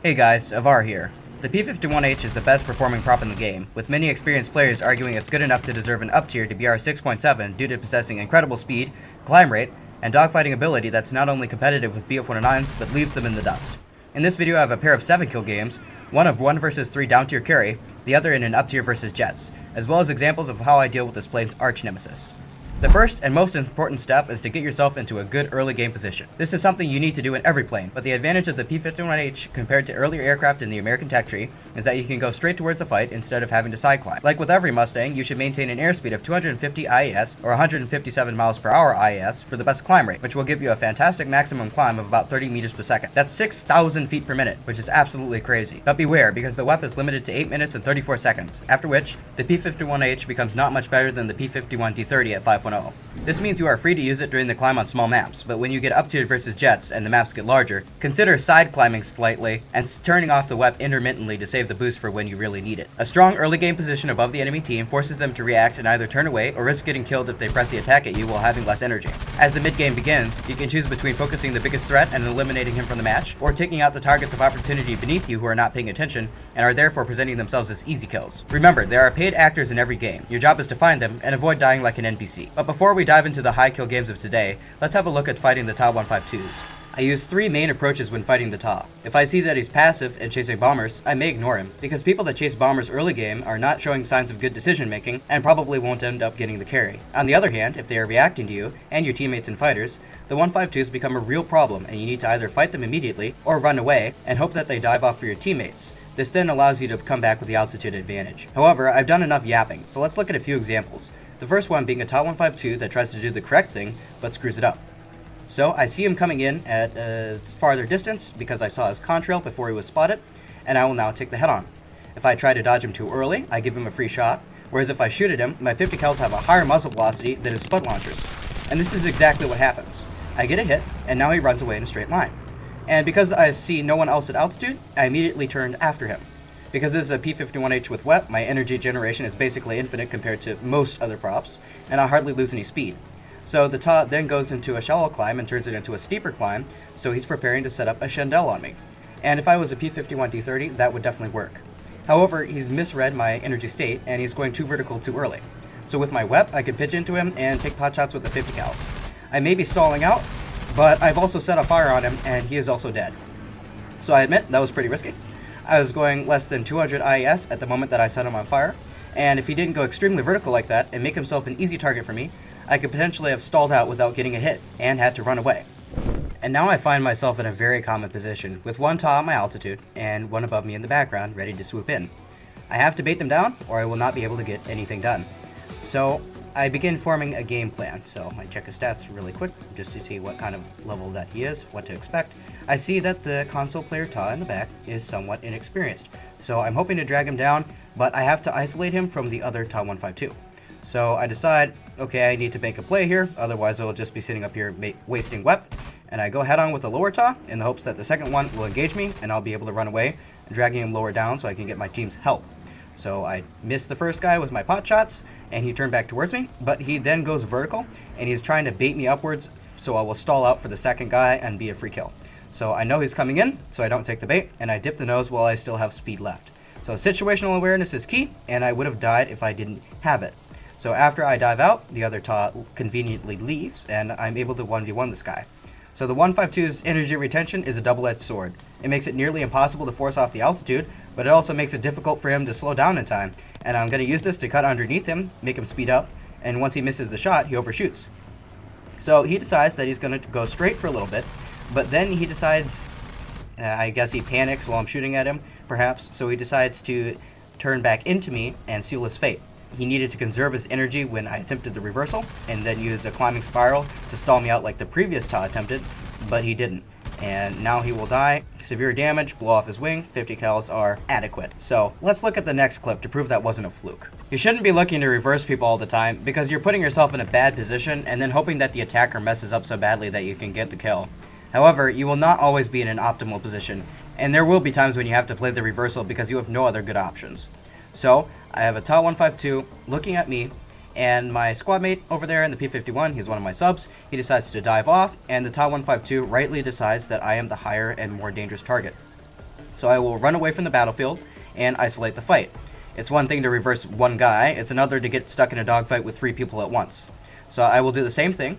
Hey guys, Avar here. The P-51H is the best performing prop in the game, with many experienced players arguing it's good enough to deserve an up tier to BR 6.7 due to possessing incredible speed, climb rate, and dogfighting ability that's not only competitive with BF-109s, but leaves them in the dust. In this video I have a pair of 7-kill games, one of 1 vs 3 down tier carry, the other in an up tier versus Jets, as well as examples of how I deal with this plane's arch nemesis. The first and most important step is to get yourself into a good early game position. This is something you need to do in every plane, but the advantage of the P-51H compared to earlier aircraft in the American tech tree is that you can go straight towards the fight instead of having to side climb. Like with every Mustang, you should maintain an airspeed of 250 IAS or 157 miles per hour IAS for the best climb rate, which will give you a fantastic maximum climb of about 30 meters per second. That's 6,000 feet per minute, which is absolutely crazy. But beware, because the WEP is limited to 8 minutes and 34 seconds, after which the P-51H becomes not much better than the P-51 D30 at 5.0. This means you are free to use it during the climb on small maps, but when you get up tiered versus Jets and the maps get larger, consider side climbing slightly and turning off the WEP intermittently to save the boost for when you really need it. A strong early game position above the enemy team forces them to react and either turn away or risk getting killed if they press the attack at you while having less energy. As the mid game begins, you can choose between focusing the biggest threat and eliminating him from the match, or taking out the targets of opportunity beneath you who are not paying attention and are therefore presenting themselves as easy kills. Remember, there are paid actors in every game. Your job is to find them and avoid dying like an NPC. But before we dive into the high kill games of today, let's have a look at fighting the Ta 152s. I use 3 main approaches when fighting the Ta. If I see that he's passive and chasing bombers, I may ignore him, because people that chase bombers early game are not showing signs of good decision making and probably won't end up getting the carry. On the other hand, if they are reacting to you and your teammates and fighters, the 152s become a real problem and you need to either fight them immediately or run away and hope that they dive off for your teammates. This then allows you to come back with the altitude advantage. However, I've done enough yapping, so let's look at a few examples. The first one being a Ta 152 that tries to do the correct thing, but screws it up. So I see him coming in at a farther distance because I saw his contrail before he was spotted, and I will now take the head on. If I try to dodge him too early, I give him a free shot, whereas if I shoot at him, my 50 cals have a higher muzzle velocity than his spud launchers. And this is exactly what happens. I get a hit, and now he runs away in a straight line. And because I see no one else at altitude, I immediately turned after him. Because this is a P-51H with WEP, my energy generation is basically infinite compared to most other props, and I hardly lose any speed. So the Ta then goes into a shallow climb and turns it into a steeper climb, so he's preparing to set up a Chandelle on me. And if I was a P-51 D30, that would definitely work. However, he's misread my energy state, and he's going too vertical too early. So with my WEP, I can pitch into him and take pot shots with the 50 cals. I may be stalling out, but I've also set a fire on him, and he is also dead. So I admit, that was pretty risky. I was going less than 200 IAS at the moment that I set him on fire, and if he didn't go extremely vertical like that and make himself an easy target for me, I could potentially have stalled out without getting a hit and had to run away. And now I find myself in a very common position, with one Ta at my altitude and one above me in the background ready to swoop in. I have to bait them down or I will not be able to get anything done. So I begin forming a game plan. So I check his stats really quick just to see what kind of level that he is, what to expect. I see that the console player Ta in the back is somewhat inexperienced, so I'm hoping to drag him down, but I have to isolate him from the other Ta 152. So I decide, okay, I need to make a play here, otherwise I'll just be sitting up here wasting WEP, and I go head on with the lower Ta in the hopes that the second one will engage me and I'll be able to run away, dragging him lower down so I can get my team's help. So I missed the first guy with my pot shots, and he turned back towards me, but he then goes vertical, and he's trying to bait me upwards, so I will stall out for the second guy and be a free kill. So I know he's coming in, so I don't take the bait, and I dip the nose while I still have speed left. So situational awareness is key, and I would have died if I didn't have it. So after I dive out, the other Ta conveniently leaves, and I'm able to 1v1 this guy. So the 152's energy retention is a double-edged sword. It makes it nearly impossible to force off the altitude, but it also makes it difficult for him to slow down in time, and I'm going to use this to cut underneath him, make him speed up, and once he misses the shot, he overshoots. So he decides that he's going to go straight for a little bit, but then he decides, I guess he panics while I'm shooting at him, perhaps, so he decides to turn back into me and seal his fate. He needed to conserve his energy when I attempted the reversal, and then use a climbing spiral to stall me out like the previous Ta attempted, but he didn't. And now he will die. Severe damage, blow off his wing, 50 cals are adequate. So let's look at the next clip to prove that wasn't a fluke. You shouldn't be looking to reverse people all the time, because you're putting yourself in a bad position and then hoping that the attacker messes up so badly that you can get the kill. However, you will not always be in an optimal position, and there will be times when you have to play the reversal because you have no other good options. So I have a Ta 152 looking at me, and my squad mate over there in the P-51, he's one of my subs, he decides to dive off, and the Ta 152 rightly decides that I am the higher and more dangerous target. So I will run away from the battlefield and isolate the fight. It's one thing to reverse one guy, it's another to get stuck in a dogfight with 3 people at once. So I will do the same thing.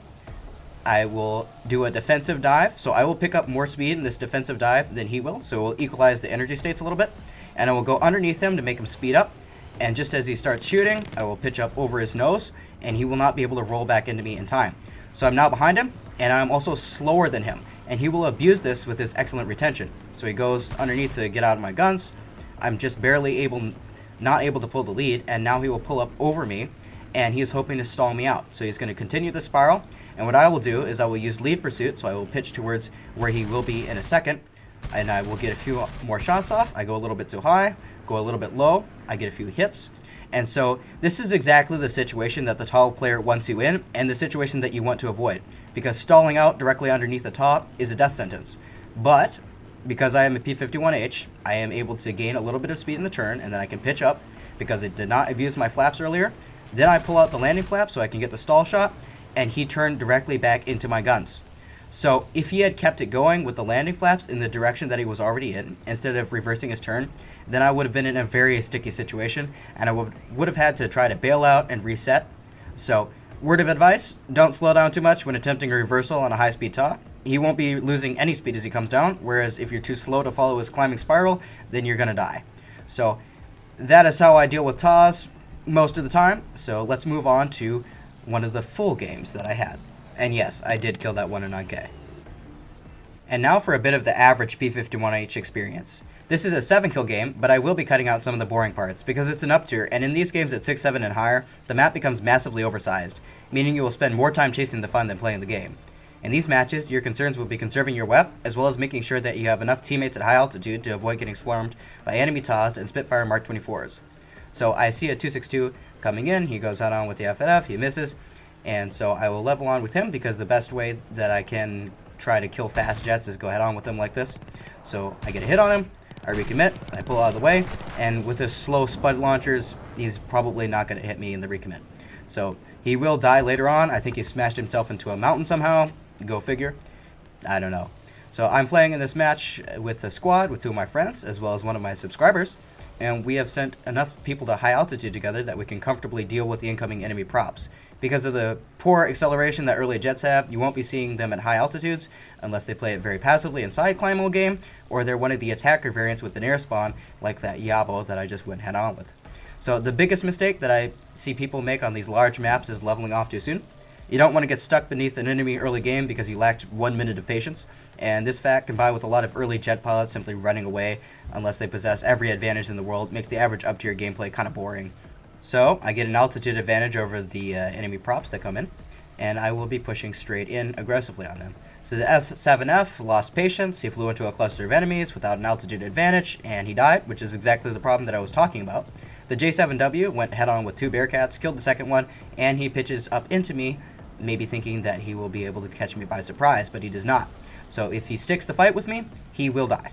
I will do a defensive dive, so I will pick up more speed in this defensive dive than he will, so we'll equalize the energy states a little bit. And I will go underneath him to make him speed up, and just as he starts shooting, I will pitch up over his nose, and he will not be able to roll back into me in time. So I'm now behind him, and I'm also slower than him, and he will abuse this with his excellent retention. So he goes underneath to get out of my guns. I'm just barely not able to pull the lead, and now he will pull up over me, and he is hoping to stall me out. So he's going to continue the spiral, and what I will do is I will use lead pursuit, so I will pitch towards where he will be in a second, and I will get a few more shots off. I go a little bit too high, go a little bit low, I get a few hits. And so this is exactly the situation that the TAW player wants you in, and the situation that you want to avoid, because stalling out directly underneath the TAW is a death sentence. But because I am a P-51H, I am able to gain a little bit of speed in the turn, and then I can pitch up because it did not abuse my flaps earlier. Then I pull out the landing flap so I can get the stall shot, and he turned directly back into my guns. So if he had kept it going with the landing flaps in the direction that he was already in, instead of reversing his turn, then I would have been in a very sticky situation, and I would have had to try to bail out and reset. So word of advice, don't slow down too much when attempting a reversal on a high-speed TAW. He won't be losing any speed as he comes down, whereas if you're too slow to follow his climbing spiral, then you're going to die. So that is how I deal with TAWs most of the time. So let's move on to one of the full games that I had. And yes, I did kill that one in 9K. And now for a bit of the average P-51H experience. This is a 7-kill game, but I will be cutting out some of the boring parts, because it's an up tier, and in these games at 6-7 and higher, the map becomes massively oversized, meaning you will spend more time chasing the fun than playing the game. In these matches, your concerns will be conserving your WEP, as well as making sure that you have enough teammates at high altitude to avoid getting swarmed by enemy TAWs and Spitfire Mark 24s. So I see a 262 coming in, he goes out on with the FNF, he misses, and so I will level on with him, because the best way that I can try to kill fast jets is go head on with him like this. So I get a hit on him, I recommit, I pull out of the way, and with his slow spud launchers, he's probably not going to hit me in the recommit. So he will die later on. I think he smashed himself into a mountain somehow. Go figure. I don't know. So I'm playing in this match with a squad with 2 of my friends, as well as one of my subscribers, and we have sent enough people to high altitude together that we can comfortably deal with the incoming enemy props. Because of the poor acceleration that early jets have, you won't be seeing them at high altitudes unless they play it very passively in side climb mode game, or they're one of the attacker variants with an air spawn, like that Yabo that I just went head on with. So the biggest mistake that I see people make on these large maps is leveling off too soon. You don't want to get stuck beneath an enemy early game because you lacked 1 minute of patience, and this fact, combined with a lot of early jet pilots simply running away unless they possess every advantage in the world, makes the average up tier gameplay kind of boring. So I get an altitude advantage over the enemy props that come in, and I will be pushing straight in aggressively on them. So the S7F lost patience, he flew into a cluster of enemies without an altitude advantage, and he died, which is exactly the problem that I was talking about. The J7W went head on with 2 Bearcats, killed the second one, and he pitches up into me, maybe thinking that he will be able to catch me by surprise, but he does not. So if he sticks the fight with me, he will die.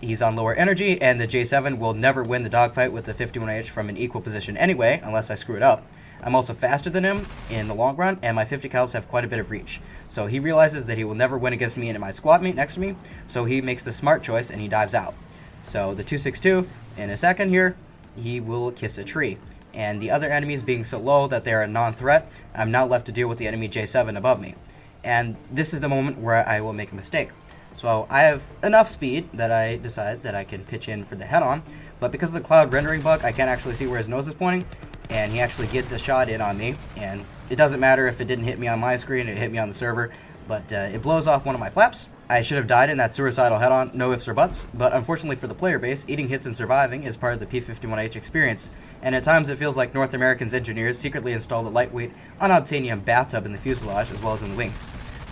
He's on lower energy, and the J7 will never win the dogfight with the 51H from an equal position anyway, unless I screw it up. I'm also faster than him in the long run, and my 50 cals have quite a bit of reach. So he realizes that he will never win against me and my squad mate next to me, so he makes the smart choice and he dives out. So the 262, in a second here, he will kiss a tree. And the other enemies being so low that they are a non-threat, I'm now left to deal with the enemy J7 above me. And this is the moment where I will make a mistake. So I have enough speed that I decide that I can pitch in for the head-on, but because of the cloud rendering bug, I can't actually see where his nose is pointing, and he actually gets a shot in on me, and it doesn't matter if it didn't hit me on my screen, it hit me on the server, but it blows off one of my flaps. I should have died in that suicidal head-on, no ifs or buts, but unfortunately for the player base, eating hits and surviving is part of the P-51H experience, and at times it feels like North Americans engineers secretly installed a lightweight, unobtainium bathtub in the fuselage as well as in the wings,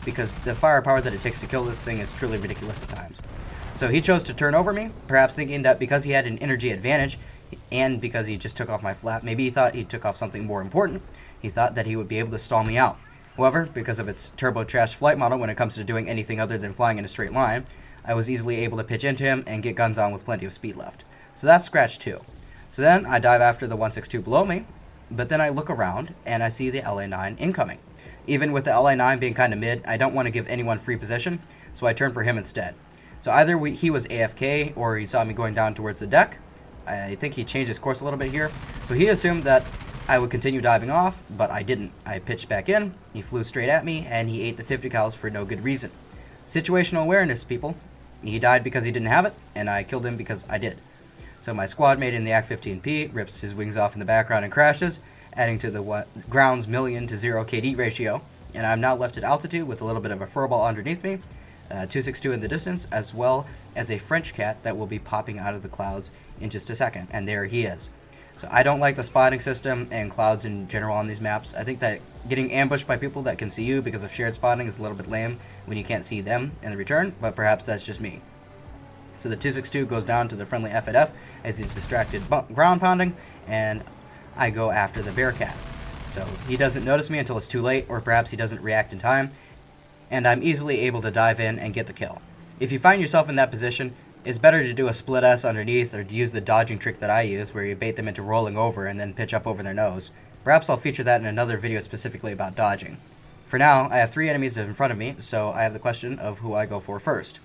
because the firepower that it takes to kill this thing is truly ridiculous at times. So he chose to turn over me, perhaps thinking that because he had an energy advantage, and because he just took off my flap, maybe he thought he took off something more important. He thought that he would be able to stall me out. However, because of its turbo trash flight model when it comes to doing anything other than flying in a straight line, I was easily able to pitch into him and get guns on with plenty of speed left. So that's scratch 2. So then I dive after the 162 below me, but then I look around and I see the LA9 incoming. Even with the LA9 being kind of mid, I don't want to give anyone free position, so I turn for him instead. So either he was AFK or he saw me going down towards the deck. I think he changed his course a little bit here. So he assumed that I would continue diving off, but I didn't. I pitched back in, he flew straight at me, and he ate the 50 cals for no good reason. Situational awareness, people. He died because he didn't have it, and I killed him because I did. So my squad mate in the AK-15P rips his wings off in the background and crashes, adding to the ground's million to 0 KD ratio, and I'm now left at altitude with a little bit of a furball underneath me, 262 in the distance, as well as a French cat that will be popping out of the clouds in just a second, and there he is. So I don't like the spotting system and clouds in general on these maps. I think that getting ambushed by people that can see you because of shared spotting is a little bit lame when you can't see them in the return, but perhaps that's just me. So the 262 goes down to the friendly F at F as he's distracted ground pounding, and I go after the Bearcat. So he doesn't notice me until it's too late, or perhaps he doesn't react in time, and I'm easily able to dive in and get the kill. If you find yourself in that position, it's better to do a split S underneath or to use the dodging trick that I use where you bait them into rolling over and then pitch up over their nose. Perhaps I'll feature that in another video specifically about dodging. For now, I have 3 enemies in front of me, so I have the question of who I go for first.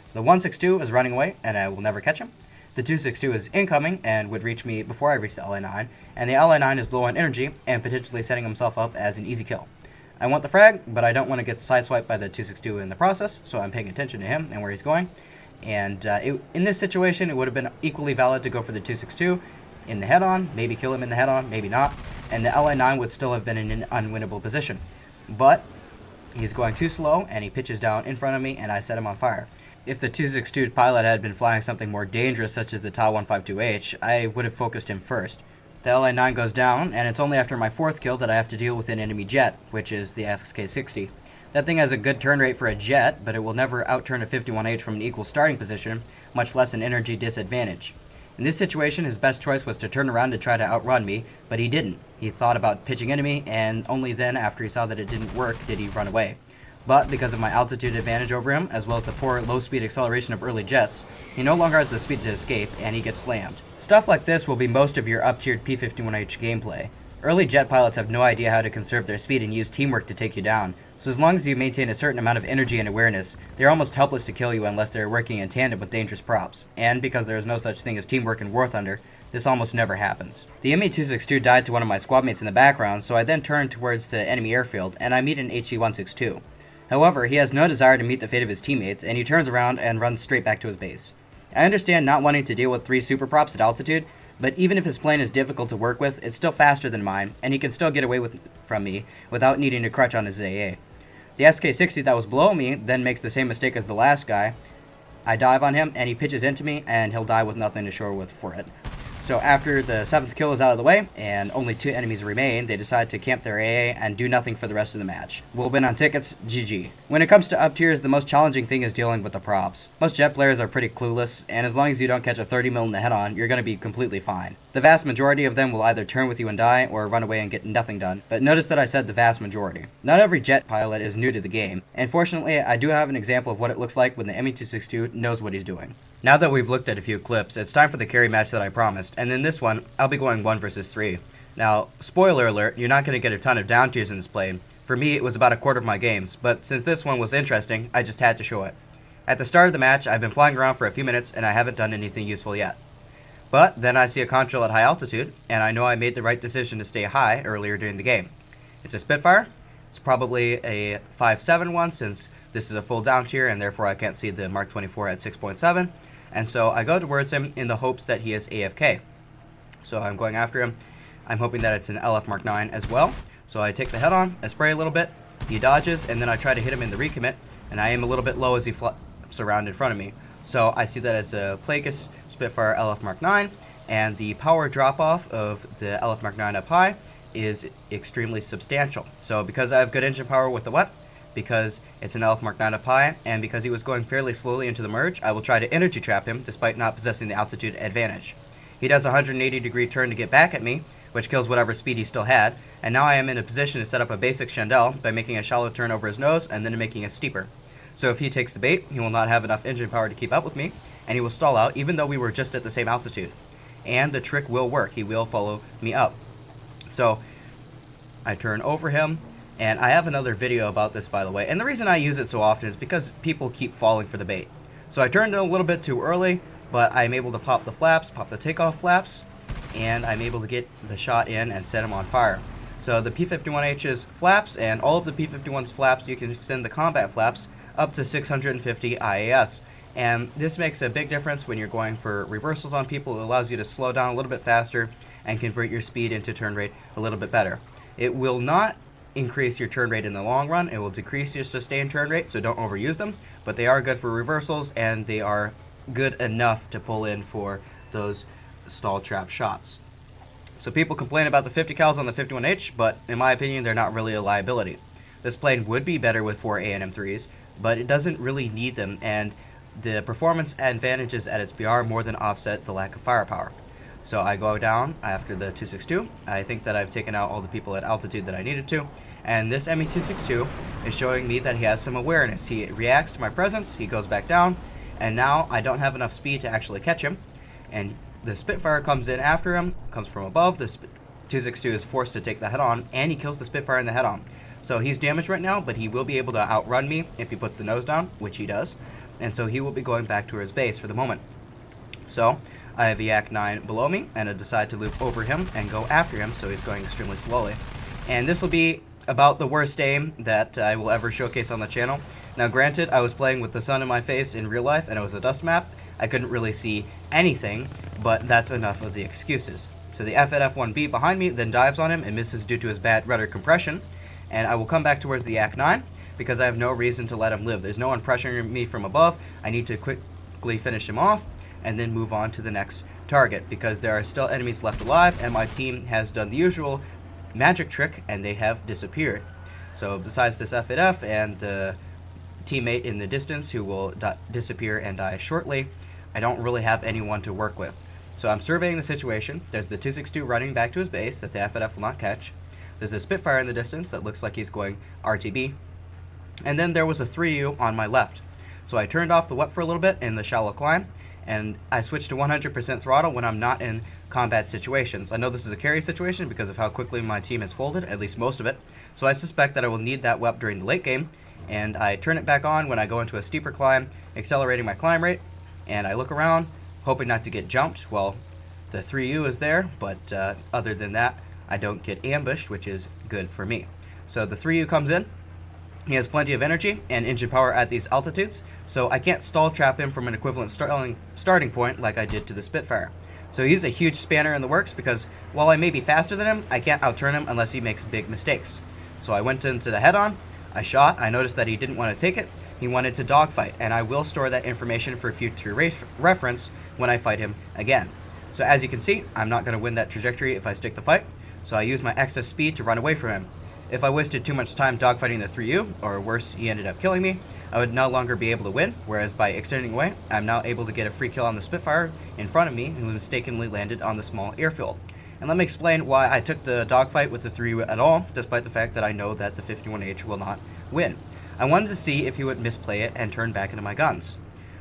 So the 162 is running away, and I will never catch him. The 262 is incoming and would reach me before I reach the LA9, and the LA9 is low on energy and potentially setting himself up as an easy kill. I want the frag, but I don't want to get sideswiped by the 262 in the process, so I'm paying attention to him and where he's going. And in this situation, it would have been equally valid to go for the 262 in the head-on, maybe kill him in the head-on, maybe not, and the LA9 would still have been in an unwinnable position. But he's going too slow, and he pitches down in front of me, and I set him on fire. If the 262 pilot had been flying something more dangerous, such as the Ta 152H, I would have focused him first. The LA9 goes down, and it's only after my 4th kill that I have to deal with an enemy jet, which is the SK-60. That thing has a good turn rate for a jet, but it will never outturn a 51H from an equal starting position, much less an energy disadvantage. In this situation, his best choice was to turn around and try to outrun me, but he didn't. He thought about pitching into me, and only then, after he saw that it didn't work, did he run away. But because of my altitude advantage over him, as well as the poor low-speed acceleration of early jets, he no longer has the speed to escape, and he gets slammed. Stuff like this will be most of your up-tiered P-51H gameplay. Early jet pilots have no idea how to conserve their speed and use teamwork to take you down, so as long as you maintain a certain amount of energy and awareness, they're almost helpless to kill you unless they're working in tandem with dangerous props. And because there is no such thing as teamwork in War Thunder, this almost never happens. The ME-262 died to one of my squad mates in the background, so I then turn towards the enemy airfield, and I meet an HE-162. However, he has no desire to meet the fate of his teammates, and he turns around and runs straight back to his base. I understand not wanting to deal with 3 super props at altitude, but even if his plane is difficult to work with, it's still faster than mine, and he can still get away from me without needing to crutch on his AA. The SK-60 that was below me then makes the same mistake as the last guy. I dive on him, and he pitches into me, and he'll die with nothing to show with for it. So after the 7th kill is out of the way, and only 2 enemies remain, they decide to camp their AA and do nothing for the rest of the match. We'll win on tickets, GG. When it comes to up tiers, the most challenging thing is dealing with the props. Most jet players are pretty clueless, and as long as you don't catch a 30 mil in the head-on, you're going to be completely fine. The vast majority of them will either turn with you and die, or run away and get nothing done, but notice that I said the vast majority. Not every jet pilot is new to the game, and fortunately, I do have an example of what it looks like when the ME-262 knows what he's doing. Now that we've looked at a few clips, it's time for the carry match that I promised, and in this one, I'll be going 1 versus 3. Now, spoiler alert, you're not going to get a ton of down tiers in this play. For me, it was about a quarter of my games, but since this one was interesting, I just had to show it. At the start of the match, I've been flying around for a few minutes, and I haven't done anything useful yet. But then I see a contrail at high altitude, and I know I made the right decision to stay high earlier during the game. It's a Spitfire. It's probably a 5.7 one, since this is a full down tier, and therefore I can't see the Mark 24 at 6.7. And so I go towards him in the hopes that he is AFK. So I'm going after him. I'm hoping that it's an LF Mark 9 as well. So I take the head on, I spray a little bit, he dodges, and then I try to hit him in the recommit, and I aim a little bit low as he flips around in front of me. So I see that as a Plagueis Spitfire LF Mark 9, and the power drop-off of the LF Mark 9 up high is extremely substantial. So because I have good engine power with the WEP, because it's an LF Mark 9 up high, and because he was going fairly slowly into the merge, I will try to energy trap him despite not possessing the altitude advantage. He does a 180-degree turn to get back at me, which kills whatever speed he still had, and now I am in a position to set up a basic Chandelle by making a shallow turn over his nose and then making a steeper. So if he takes the bait, he will not have enough engine power to keep up with me, and he will stall out even though we were just at the same altitude. And the trick will work, he will follow me up. So I turn over him, and I have another video about this, by the way, and the reason I use it so often is because people keep falling for the bait. So I turned in a little bit too early, but I'm able to pop the flaps, pop the takeoff flaps, and I'm able to get the shot in and set him on fire. So the P-51H's flaps and all of the P-51's flaps, you can extend the combat flaps up to 650 IAS. And this makes a big difference when you're going for reversals on people. It allows you to slow down a little bit faster and convert your speed into turn rate a little bit better. It will not increase your turn rate in the long run. It will decrease your sustained turn rate, so don't overuse them. But they are good for reversals, and they are good enough to pull in for those stall trap shots. So people complain about the 50 cals on the 51H, but in my opinion, they're not really a liability. This plane would be better with 4 A&M3s, but it doesn't really need them, and the performance advantages at its BR more than offset the lack of firepower. So I go down after the 262. I think that I've taken out all the people at altitude that I needed to, and this ME-262 is showing me that he has some awareness. He reacts to my presence, he goes back down, and now I don't have enough speed to actually catch him, and the Spitfire comes in after him, comes from above. The 262 is forced to take the head-on, and he kills the Spitfire in the head-on. So he's damaged right now, but he will be able to outrun me if he puts the nose down, which he does. And so he will be going back to his base for the moment. So I have the Yak-9 below me, and I decide to loop over him and go after him, so he's going extremely slowly. And this will be about the worst aim that I will ever showcase on the channel. Now granted, I was playing with the sun in my face in real life, and it was a dust map. I couldn't really see anything, but that's enough of the excuses. So the F1B behind me then dives on him and misses due to his bad rudder compression, and I will come back towards the Yak-9 because I have no reason to let him live. There's no one pressuring me from above. I need to quickly finish him off and then move on to the next target because there are still enemies left alive, and my team has done the usual magic trick and they have disappeared. So besides this F and the teammate in the distance who will disappear and die shortly, I don't really have anyone to work with. So I'm surveying the situation. There's the 262 running back to his base that the FF will not catch. There's a Spitfire in the distance that looks like he's going RTB. And then there was a 3U on my left. So I turned off the WEP for a little bit in the shallow climb, and I switched to 100% throttle when I'm not in combat situations. I know this is a carry situation because of how quickly my team has folded, at least most of it. So I suspect that I will need that WEP during the late game, and I turn it back on when I go into a steeper climb, accelerating my climb rate. And I look around, hoping not to get jumped. Well, the 3U is there, but other than that, I don't get ambushed, which is good for me. So the 3U comes in. He has plenty of energy and engine power at these altitudes, so I can't stall trap him from an equivalent starting point like I did to the Spitfire. So he's a huge spanner in the works because while I may be faster than him, I can't outturn him unless he makes big mistakes. So I went into the head-on, I shot, I noticed that he didn't want to take it. He wanted to dogfight, and I will store that information for future reference when I fight him again. So as you can see, I'm not going to win that trajectory if I stick the fight, so I use my excess speed to run away from him. If I wasted too much time dogfighting the 3U, or worse, he ended up killing me, I would no longer be able to win, whereas by extending away, I'm now able to get a free kill on the Spitfire in front of me who mistakenly landed on the small airfield. And let me explain why I took the dogfight with the 3U at all, despite the fact that I know that the 51H will not win. I wanted to see if he would misplay it and turn back into my guns.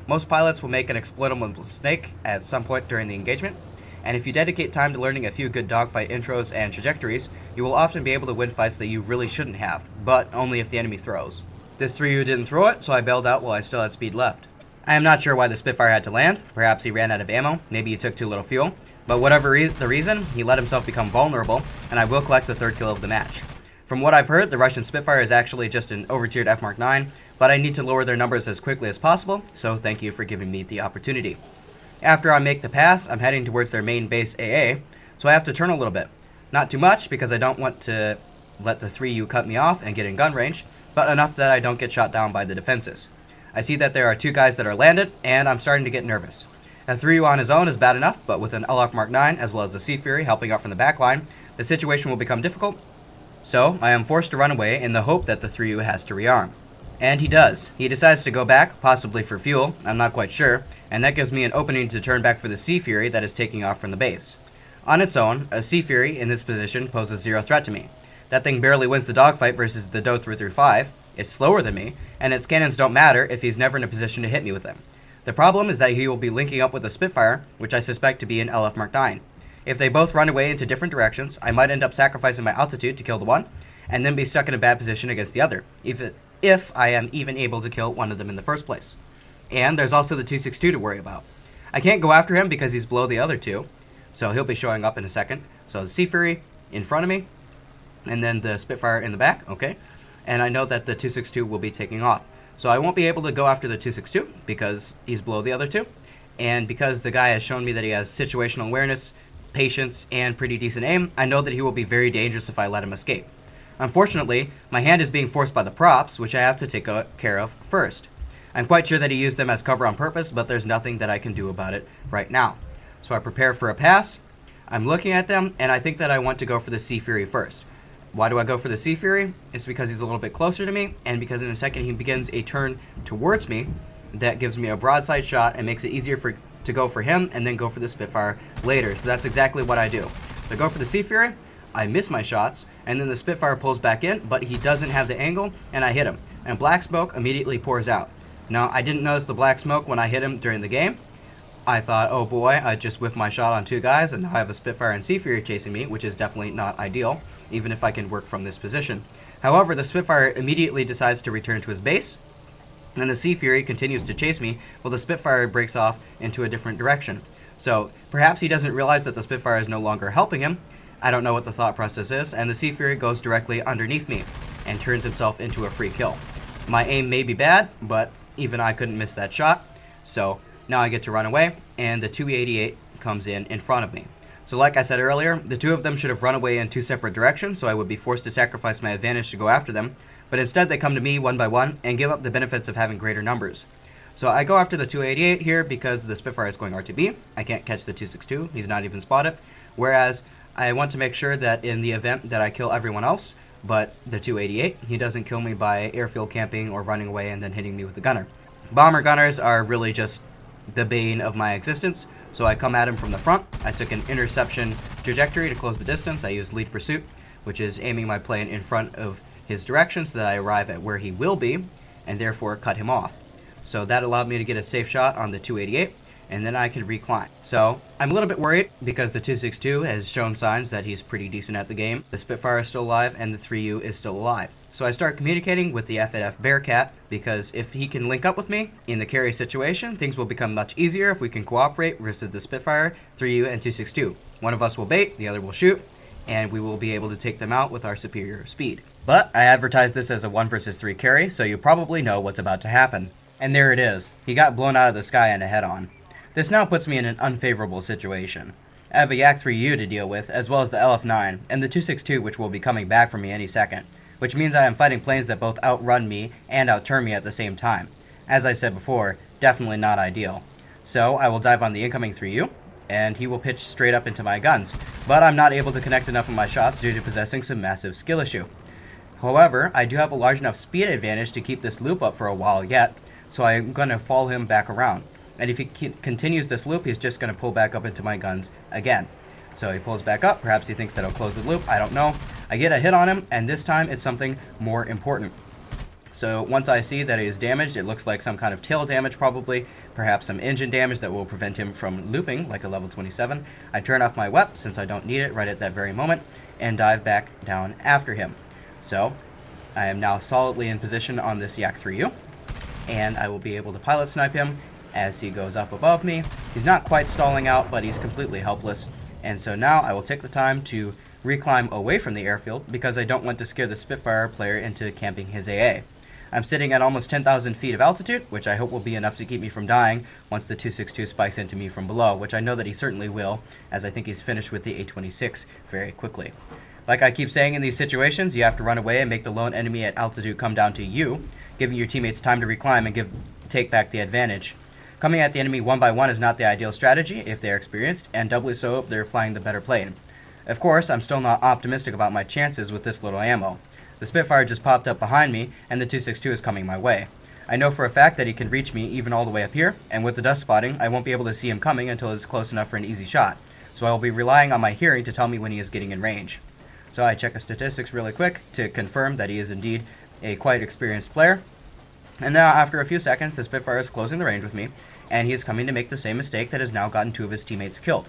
Most pilots will make an exploitable mistake at some point during the engagement, and if you dedicate time to learning a few good dogfight intros and trajectories, you will often be able to win fights that you really shouldn't have, but only if the enemy throws. This 3U didn't throw it, so I bailed out while I still had speed left. I am not sure why the Spitfire had to land. Perhaps he ran out of ammo, maybe he took too little fuel, but whatever the reason, he let himself become vulnerable, and I will collect the third kill of the match. From what I've heard, the Russian Spitfire is actually just an overtiered F Mark 9, but I need to lower their numbers as quickly as possible, so thank you for giving me the opportunity. After I make the pass, I'm heading towards their main base AA, so I have to turn a little bit. Not too much, because I don't want to let the 3U cut me off and get in gun range, but enough that I don't get shot down by the defenses. I see that there are two guys that are landed, and I'm starting to get nervous. A 3U on his own is bad enough, but with an LF Mark 9 as well as a Sea Fury helping out from the backline, the situation will become difficult. So, I am forced to run away in the hope that the 3U has to rearm. And he does. He decides to go back, possibly for fuel, I'm not quite sure, and that gives me an opening to turn back for the Sea Fury that is taking off from the base. On its own, a Sea Fury in this position poses zero threat to me. That thing barely wins the dogfight versus the Do 335, it's slower than me, and its cannons don't matter if he's never in a position to hit me with them. The problem is that he will be linking up with a Spitfire, which I suspect to be an LF Mark 9. If they both run away into different directions, I might end up sacrificing my altitude to kill the one, and then be stuck in a bad position against the other, if I am even able to kill one of them in the first place. And there's also the 262 to worry about. I can't go after him because he's below the other two, so he'll be showing up in a second. So the Sea Fury in front of me, and then the Spitfire in the back, okay? And I know that the 262 will be taking off. So I won't be able to go after the 262 because he's below the other two, and because the guy has shown me that he has situational awareness, patience, and pretty decent aim, I know that he will be very dangerous if I let him escape. Unfortunately, my hand is being forced by the props, which I have to take care of first. I'm quite sure that he used them as cover on purpose, but there's nothing that I can do about it right now. So I prepare for a pass. I'm looking at them, and I think that I want to go for the Sea Fury first. Why do I go for the Sea Fury? It's because he's a little bit closer to me, and because in a second he begins a turn towards me that gives me a broadside shot and makes it easier to go for him and then go for the Spitfire later. So that's exactly what I do. I go for the Sea Fury, I miss my shots, and then the Spitfire pulls back in, but he doesn't have the angle, and I hit him. And black smoke immediately pours out. Now, I didn't notice the black smoke when I hit him during the game. I thought, oh boy, I just whiffed my shot on two guys, and now I have a Spitfire and Sea Fury chasing me, which is definitely not ideal, even if I can work from this position. However, the Spitfire immediately decides to return to his base, and the Sea Fury continues to chase me, while the Spitfire breaks off into a different direction. So, perhaps he doesn't realize that the Spitfire is no longer helping him. I don't know what the thought process is, and the Sea Fury goes directly underneath me, and turns himself into a free kill. My aim may be bad, but even I couldn't miss that shot, so now I get to run away, and the 288 comes in front of me. So like I said earlier, the two of them should have run away in two separate directions, so I would be forced to sacrifice my advantage to go after them, but instead they come to me one by one and give up the benefits of having greater numbers. So I go after the 288 here because the Spitfire is going RTB. I can't catch the 262, he's not even spotted, whereas I want to make sure that in the event that I kill everyone else, but the 288, he doesn't kill me by airfield camping or running away and then hitting me with the gunner. Bomber gunners are really just the bane of my existence, so I come at him from the front. I took an interception trajectory to close the distance. I used lead pursuit, which is aiming my plane in front of his direction so that I arrive at where he will be, and therefore cut him off. So that allowed me to get a safe shot on the 288, and then I could reclimb. So I'm a little bit worried because the 262 has shown signs that he's pretty decent at the game. The Spitfire is still alive and the 3U is still alive. So I start communicating with the FNF Bearcat because if he can link up with me in the carry situation, things will become much easier if we can cooperate versus the Spitfire, 3U, and 262. One of us will bait, the other will shoot, and we will be able to take them out with our superior speed. But I advertised this as a 1 versus 3 carry, so you probably know what's about to happen. And there it is. He got blown out of the sky in a head-on. This now puts me in an unfavorable situation. I have a Yak 3U to deal with, as well as the LF9, and the 262 which will be coming back for me any second, which means I am fighting planes that both outrun me and outturn me at the same time. As I said before, definitely not ideal. So I will dive on the incoming 3U, and he will pitch straight up into my guns, but I'm not able to connect enough of my shots due to possessing some massive skill issue. However, I do have a large enough speed advantage to keep this loop up for a while yet, so I'm going to follow him back around. And if he continues this loop, he's just going to pull back up into my guns again. So he pulls back up. Perhaps he thinks that he'll close the loop. I don't know. I get a hit on him, and this time it's something more important. So once I see that he is damaged, it looks like some kind of tail damage probably, perhaps some engine damage that will prevent him from looping like a level 27. I turn off my WEP since I don't need it right at that very moment, and dive back down after him. So I am now solidly in position on this Yak 3U, and I will be able to pilot snipe him as he goes up above me. He's not quite stalling out, but he's completely helpless. And so now I will take the time to reclimb away from the airfield because I don't want to scare the Spitfire player into camping his AA. I'm sitting at almost 10,000 feet of altitude, which I hope will be enough to keep me from dying once the 262 spikes into me from below, which I know that he certainly will, as I think he's finished with the A26 very quickly. Like I keep saying in these situations, you have to run away and make the lone enemy at altitude come down to you, giving your teammates time to reclimb and take back the advantage. Coming at the enemy one by one is not the ideal strategy if they are experienced, and doubly so if they're flying the better plane. Of course, I'm still not optimistic about my chances with this little ammo. The Spitfire just popped up behind me, and the 262 is coming my way. I know for a fact that he can reach me even all the way up here, and with the dust spotting, I won't be able to see him coming until it's close enough for an easy shot, so I will be relying on my hearing to tell me when he is getting in range. So I check his statistics really quick to confirm that he is indeed a quite experienced player. And now, after a few seconds, the Spitfire is closing the range with me, and he is coming to make the same mistake that has now gotten 2 of his teammates killed.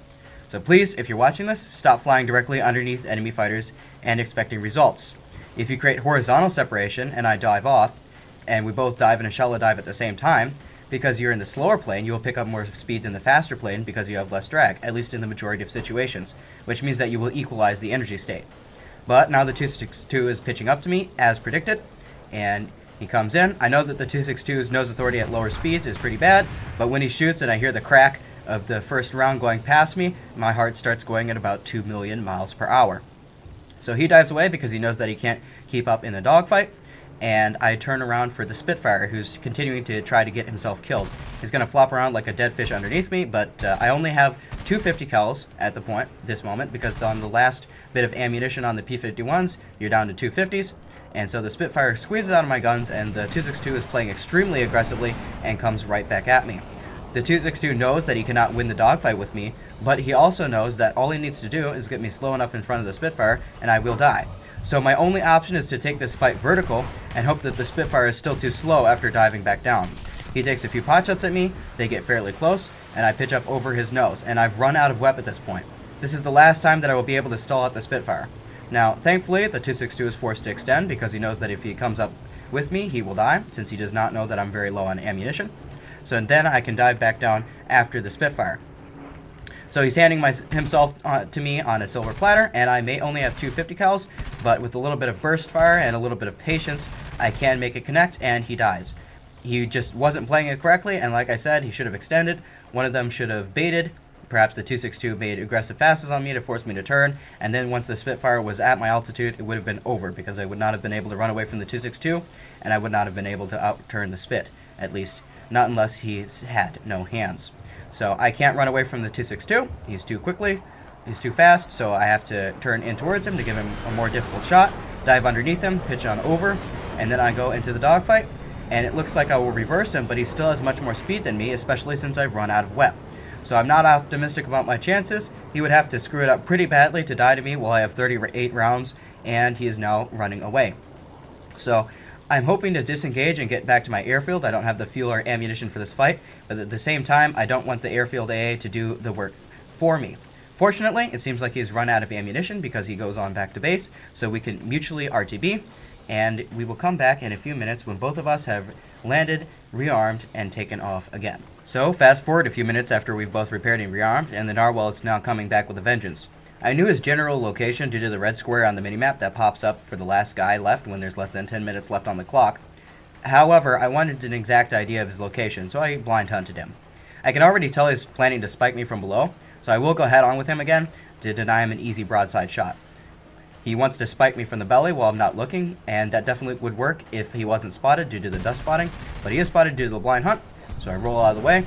So please, if you're watching this, stop flying directly underneath enemy fighters and expecting results. If you create horizontal separation and I dive off, and we both dive in a shallow dive at the same time, because you're in the slower plane, you will pick up more speed than the faster plane because you have less drag, at least in the majority of situations, which means that you will equalize the energy state. But now the 262 is pitching up to me, as predicted, and he comes in. I know that the 262's nose authority at lower speeds is pretty bad, but when he shoots and I hear the crack of the first round going past me, my heart starts going at about 2 million miles per hour. So he dives away because he knows that he can't keep up in the dogfight, and I turn around for the Spitfire, who's continuing to try to get himself killed. He's going to flop around like a dead fish underneath me, but I only have 250 cals at this moment, because on the last bit of ammunition on the P-51s, you're down to 250s, and so the Spitfire squeezes out of my guns, and the 262 is playing extremely aggressively and comes right back at me. The 262 knows that he cannot win the dogfight with me, but he also knows that all he needs to do is get me slow enough in front of the Spitfire, and I will die. So my only option is to take this fight vertical and hope that the Spitfire is still too slow after diving back down. He takes a few pot shots at me, they get fairly close, and I pitch up over his nose, and I've run out of WEP at this point. This is the last time that I will be able to stall out the Spitfire. Now, thankfully, the 262 is forced to extend because he knows that if he comes up with me, he will die, since he does not know that I'm very low on ammunition. So then I can dive back down after the Spitfire. So he's handing himself to me on a silver platter, and I may only have 250 cals, but with a little bit of burst fire and a little bit of patience, I can make it connect, and he dies. He just wasn't playing it correctly, and like I said, he should have extended. One of them should have baited. Perhaps the 262 made aggressive passes on me to force me to turn, and then once the Spitfire was at my altitude, it would have been over, because I would not have been able to run away from the 262, and I would not have been able to outturn the Spit, at least not unless he had no hands. So I can't run away from the 262. He's too fast, so I have to turn in towards him to give him a more difficult shot, dive underneath him, pitch on over, and then I go into the dogfight, and it looks like I will reverse him, but he still has much more speed than me, especially since I've run out of WEP. So I'm not optimistic about my chances. He would have to screw it up pretty badly to die to me while I have 38 rounds, and he is now running away. So I'm hoping to disengage and get back to my airfield. I don't have the fuel or ammunition for this fight, but at the same time, I don't want the airfield AA to do the work for me. Fortunately, it seems like he's run out of ammunition because he goes on back to base, so we can mutually RTB, and we will come back in a few minutes when both of us have landed, rearmed, and taken off again. So fast forward a few minutes after we've both repaired and rearmed, and the Narwhal is now coming back with a vengeance. I knew his general location due to the red square on the minimap that pops up for the last guy left when there's less than 10 minutes left on the clock. However, I wanted an exact idea of his location, so I blind hunted him. I can already tell he's planning to spike me from below, so I will go head on with him again to deny him an easy broadside shot. He wants to spike me from the belly while I'm not looking, and that definitely would work if he wasn't spotted due to the dust spotting, but he is spotted due to the blind hunt, so I roll out of the way.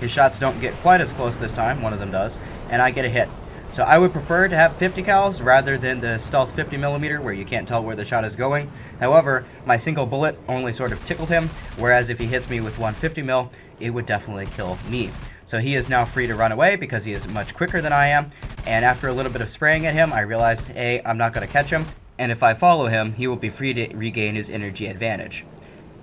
His shots don't get quite as close this time, one of them does, and I get a hit. So I would prefer to have 50 cals rather than the stealth 50mm where you can't tell where the shot is going. However, my single bullet only sort of tickled him, whereas if he hits me with 150mm, it would definitely kill me. So he is now free to run away because he is much quicker than I am, and after a little bit of spraying at him, I realized, A, I'm not going to catch him, and if I follow him, he will be free to regain his energy advantage.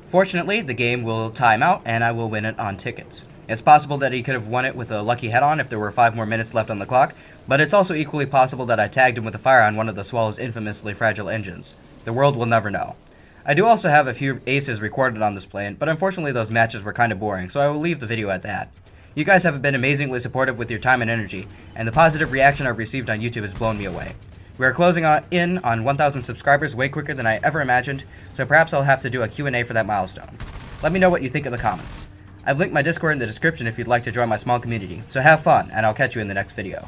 Fortunately, the game will time out, and I will win it on tickets. It's possible that he could have won it with a lucky head-on if there were 5 more minutes left on the clock, but it's also equally possible that I tagged him with a fire on one of the Swallow's infamously fragile engines. The world will never know. I do also have a few aces recorded on this plane, but unfortunately those matches were kind of boring, so I will leave the video at that. You guys have been amazingly supportive with your time and energy, and the positive reaction I've received on YouTube has blown me away. We are closing in on 1,000 subscribers way quicker than I ever imagined, so perhaps I'll have to do a Q&A for that milestone. Let me know what you think in the comments. I've linked my Discord in the description if you'd like to join my small community, so have fun, and I'll catch you in the next video.